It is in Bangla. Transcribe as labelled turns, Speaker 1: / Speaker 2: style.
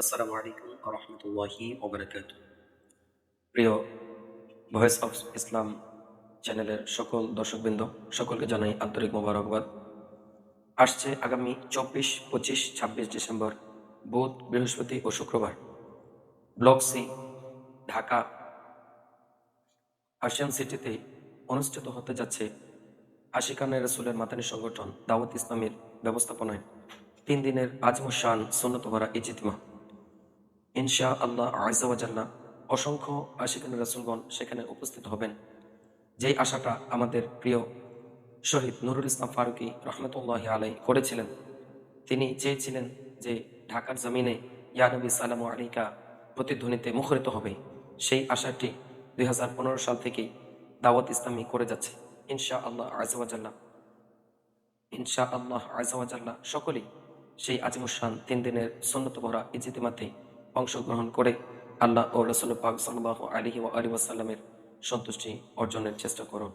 Speaker 1: আসসালামু আলাইকুম ওয়া রাহমাতুল্লাহি ওয়া বারাকাতুহু। প্রিয় ভয়েস অফ ইসলাম চ্যানেলের সকল দর্শকবৃন্দ, সকলকে জানাই আন্তরিক মোবারকবাদ। আসছে আগামী 24, 25, 26 ডিসেম্বর বুধ, বৃহস্পতি ও শুক্রবার ব্লক সি, ঢাকা আশিয়ান সিটিতে অনুষ্ঠিত হতে যাচ্ছে আশিকানে রাসূলের মাদানী সংগঠন দাওয়াত ইসলামীর ব্যবস্থাপনায় 3 দিনের আজমুস শান সুন্নত ভরা ইজতিমা। ইনশাআল্লাহ আযজা ওয়া জাল্লা অসংখ্য আশিকানে রাসূলগণ সেখানে উপস্থিত হবেন। যেই আশাটা আমাদের প্রিয় শহীদ নুরুল ইসলাম ফারুকী রহমতুল্লাহি আলাইহি করেছিলেন, তিনি চেয়েছিলেন যে ঢাকার জমিনে ইয়া নবী সালামু আলাইকা প্রতিধ্বনিতে মুখরিত হবে। সেই আশাটি 2015 সাল থেকেই দাওয়াত ইসলামী করে যাচ্ছে। ইনশাআল্লাহ আযজা ওয়া জাল্লা ইনশাআল্লাহ আযজা ওয়া জাল্লা সকলেই সেই আজিমুস শান 3 দিনের সুন্নত ভরা ইজতিমাতে অংশগ্রহণ করে আল্লাহ ও রাসূল পাক সাল্লাল্লাহু আলাইহি ওয়া আলিহি ওয়াসাল্লামের সন্তুষ্টি অর্জনের চেষ্টা করুন।